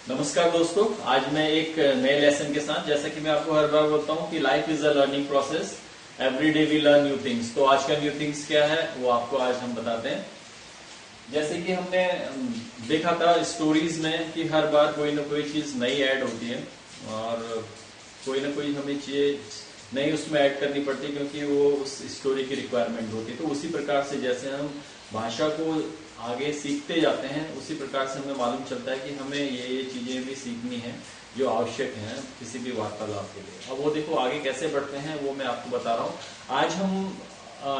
नमस्कार दोस्तों, आज मैं एक नए लेसन के साथ, जैसा कि मैं आपको हर बार बोलता हूँ कि life is a learning process, every day we learn new things. तो आज का न्यू थिंग्स क्या है वो आपको आज हम बताते हैं। जैसे कि हमने देखा था स्टोरीज में कि हर बार कोई ना कोई चीज नई ऐड होती है और कोई ना कोई हमें चीज नई उसमें ऐड करनी पड़ती है क्योंकि वो उस स्टोरी की रिक्वायरमेंट होती है। तो उसी प्रकार से जैसे हम भाषा को आगे सीखते जाते हैं उसी प्रकार से हमें मालूम चलता है कि हमें ये चीजें भी सीखनी है जो आवश्यक है किसी भी वार्तालाप के लिए। अब वो देखो आगे कैसे बढ़ते हैं वो मैं आपको बता रहा हूँ। आज हम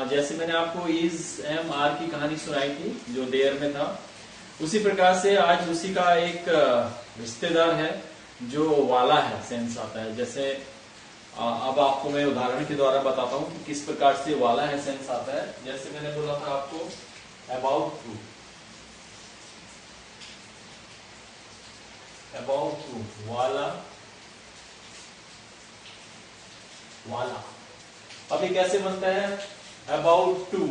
जैसे मैंने आपको इज एम आर की कहानी सुनाई थी जो देयर में था, उसी प्रकार से आज उसी का एक रिश्तेदार है जो वाला है, सेंस आता है। जैसे अब आपको मैं उदाहरण के द्वारा बताता हूँ कि किस प्रकार से वाला है सेंस आता है। जैसे मैंने बोला था आपको about to वाला वाला। अब ये कैसे बनता है? about to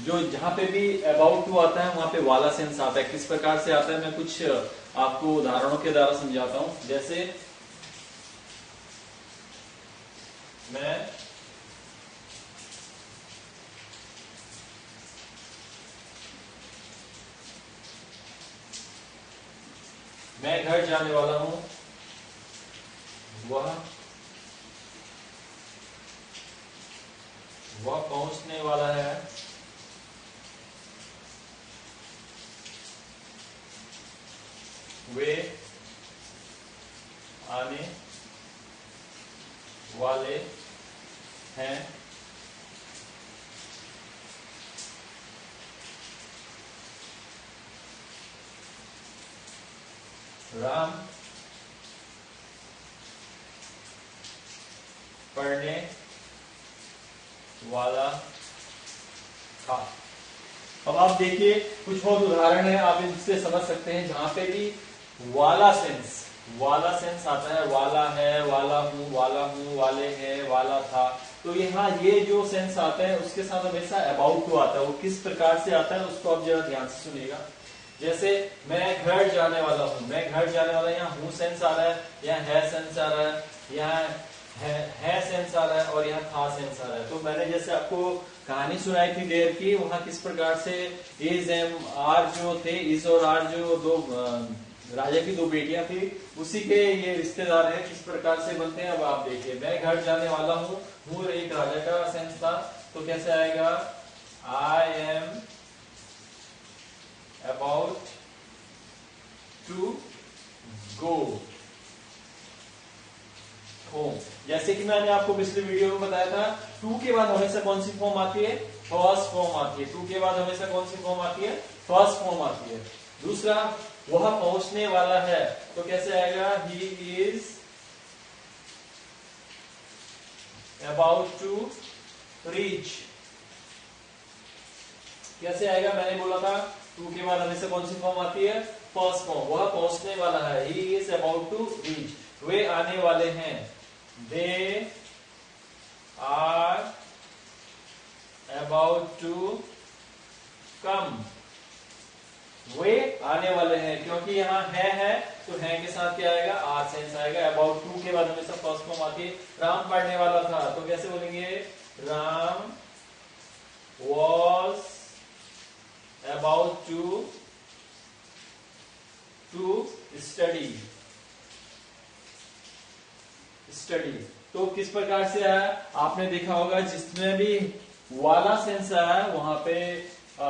जो जहां पे भी about to आता है वहां पे वाला सेंस आता है। किस प्रकार से आता है मैं कुछ आपको उदाहरणों के द्वारा समझाता हूं। जैसे मैं घर जाने वाला हूं, वह पहुंचने वाला है, वे आने वाले हैं, राम पढ़ने वाला था। अब आप देखिए कुछ और उदाहरण है, आप इनसे समझ सकते हैं जहां पे भी वाला सेंस आता है। वाला है, वाला हूं, वाले हैं, वाला था। तो यहाँ ये जो सेंस आता है उसके साथ हमेशा अबाउट टू आता है। वो किस प्रकार से आता है उसको आप जरा ध्यान से सुनिएगा। जैसे मैं घर जाने वाला हूं, मैं घर जाने वाला, यहाँ हूं सेंस आ रहा है, यहाँ है सेंस आ रहा है, यहाँ है सेंस आ रहा है और यहाँ था सेंस आ रहा है। तो मैंने जैसे आपको कहानी सुनाई थी देर की, वहां किस प्रकार से इज एम आर जो थे, इज और आर जो दो राजा की दो बेटियां थी, उसी के ये रिश्तेदार हैं, किस प्रकार से बनते हैं। अब आप देखिए मैं घर जाने वाला हूँ एक राजा का सेंस था, तो कैसे आएगा? I am about to go home। जैसे कि मैंने आपको पिछले वीडियो में बताया था, टू के बाद हमेशा कौन सी फॉर्म आती है? फर्स्ट फॉर्म आती है। टू के बाद हमेशा कौन सी फॉर्म आती है? फर्स्ट फॉर्म आती है। दूसरा, वह पहुंचने वाला है, तो कैसे आएगा? He is about to reach। कैसे आएगा? मैंने बोला था टू के बाद हमेशा कौन सी फॉर्म आती है? First form. वह पहुंचने वाला है, he is about to reach. वे आने वाले हैं, they are about to come. वे आने वाले हैं, क्योंकि यहाँ है तो है के साथ क्या आएगा? आर सेंस आएगा। अबाउट टू के बाद हमेशा फर्स्ट फॉर्म आती है। राम पढ़ने वाला था, तो कैसे बोलेंगे? Ram was about to study। तो किस प्रकार से आया? आपने देखा होगा जिसमें भी वाला सेंस आया वहां पे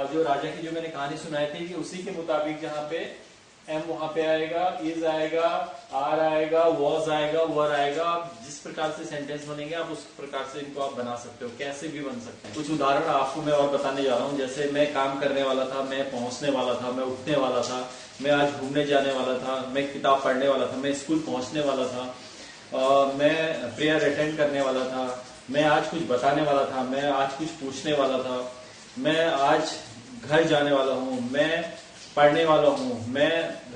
जो राजा की जो मैंने कहानी सुनाई थी कि उसी के मुताबिक जहां पे एम वहां पे आएगा, इज आएगा, आर आएगा, वॉज आएगा, वर आएगा। जिस प्रकार से सेंटेंस बनेंगे आप उस प्रकार से इनको आप बना सकते हो, कैसे भी बन सकते हैं। कुछ उदाहरण आपको मैं और बताने जा रहा हूँ। जैसे मैं काम करने वाला था, मैं पहुंचने वाला था, मैं उठने वाला था, मैं आज घूमने जाने वाला था, मैं किताब पढ़ने वाला था, मैं स्कूल पहुंचने वाला था, मैं प्रेयर अटेंड करने वाला था, मैं आज कुछ बताने वाला था, मैं आज कुछ पूछने वाला था, मैं आज घर जाने वाला हूँ, मैं पढ़ने वाला हूँ, मैं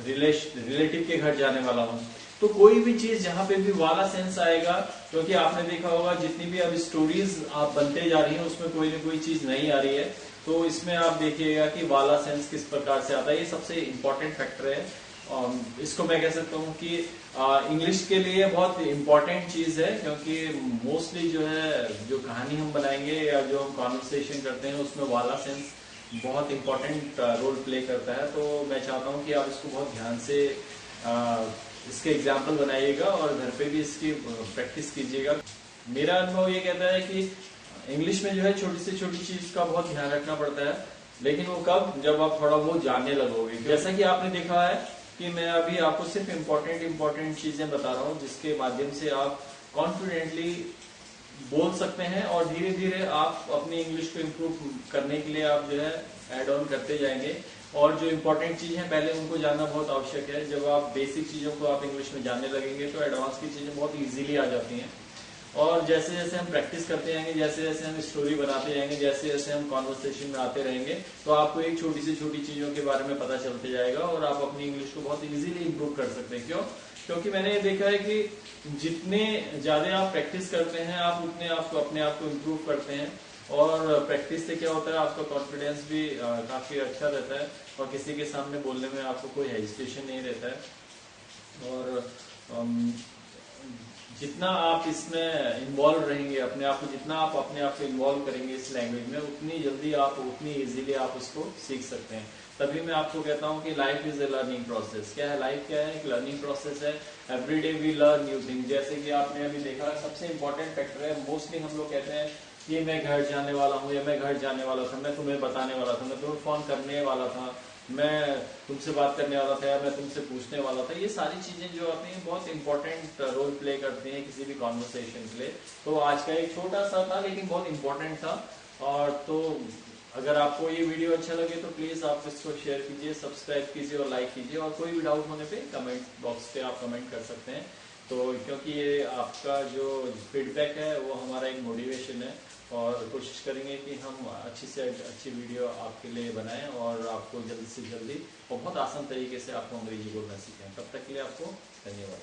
रिलेटिव के घर जाने वाला हूँ। तो कोई भी चीज जहां पे भी वाला सेंस आएगा, क्योंकि आपने देखा होगा जितनी भी अब स्टोरीज आप बनते जा रही हैं उसमें कोई ना कोई चीज नहीं आ रही है, तो इसमें आप देखिएगा कि वाला सेंस किस प्रकार से आता है, ये सबसे इंपॉर्टेंट फैक्टर है। इसको मैं कह सकता हूँ कि इंग्लिश के लिए बहुत इंपॉर्टेंट चीज है, क्योंकि मोस्टली जो है जो कहानी हम बनाएंगे या जो हम कॉन्वर्सेशन करते हैं उसमें वाला सेंस बहुत इंपॉर्टेंट रोल प्ले करता है। तो मैं चाहता हूँ कि आप इसको बहुत ध्यान से इसके एग्जाम्पल बनाइएगा और घर पे भी इसकी प्रैक्टिस कीजिएगा। मेरा अनुभव ये कहता है कि इंग्लिश में जो है छोटी से छोटी चीज का बहुत ध्यान रखना पड़ता है, लेकिन वो कब, जब आप थोड़ा बहुत जानने लगोगे। जैसा कि आपने देखा है कि मैं अभी आपको सिर्फ इम्पोर्टेंट चीजें बता रहा हूँ जिसके माध्यम से आप कॉन्फिडेंटली बोल सकते हैं और धीरे धीरे आप अपनी इंग्लिश को इम्प्रूव करने के लिए आप जो है एड ऑन करते जाएंगे। और जो इम्पोर्टेंट चीज है पहले उनको जानना बहुत आवश्यक है। जब आप बेसिक चीजों को आप इंग्लिश में जानने लगेंगे तो एडवांस की चीजें बहुत इजीली आ जाती हैं। और जैसे जैसे हम प्रैक्टिस करते जाएंगे, जैसे जैसे हम स्टोरी बनाते जाएंगे, जैसे जैसे हम कॉन्वर्सेशन में आते रहेंगे, तो आपको एक छोटी से छोटी चीजों के बारे में पता चलते जाएगा और आप अपनी इंग्लिश को बहुत इजीली इंप्रूव कर सकते हैं। क्यों? क्योंकि मैंने ये देखा है कि जितने ज्यादा आप प्रैक्टिस करते हैं आप उतने आपको अपने आप को इम्प्रूव करते हैं। और प्रैक्टिस से क्या होता है, आपका कॉन्फिडेंस भी काफी अच्छा रहता है और किसी के सामने बोलने में आपको कोई हेजिटेशन नहीं रहता है। और जितना आप इसमें इन्वॉल्व रहेंगे अपने आप को, जितना आप अपने आप को इन्वॉल्व करेंगे इस लैंग्वेज में, उतनी जल्दी आप उतनी इजीली आप उसको सीख सकते हैं। तभी मैं आपको कहता हूँ कि life is a learning process. क्या है लाइफ? क्या है? एक लर्निंग प्रोसेस है। Every day we learn new thing. जैसे कि आपने अभी देखा, सबसे इंपॉर्टेंट फैक्टर है, मोस्टली हम लोग कहते हैं कि मैं घर जाने वाला हूँ या मैं घर जाने वाला था, मैं तुम्हें बताने वाला था, मैं तुम्हें फोन करने वाला था, मैं तुमसे बात करने वाला था या मैं तुमसे पूछने वाला था। ये सारी चीजें जो आती हैं बहुत इंपॉर्टेंट रोल प्ले करती हैं किसी भी कॉन्वर्सेशन के लिए। तो आज का एक छोटा सा था लेकिन बहुत इंपॉर्टेंट था। और तो अगर आपको ये वीडियो अच्छा लगे तो प्लीज आप इसको शेयर कीजिए, सब्सक्राइब कीजिए और लाइक कीजिए। और कोई भी डाउट होने पे कमेंट बॉक्स पे आप कमेंट कर सकते हैं। तो क्योंकि ये आपका जो फीडबैक है वो हमारा एक मोटिवेशन है और कोशिश करेंगे कि हम अच्छी से अच्छी वीडियो आपके लिए बनाएं और आपको जल्द से जल्दी और बहुत आसान तरीके से आपको अंग्रेजी बोलना सीखें। तब तक के लिए आपको धन्यवाद।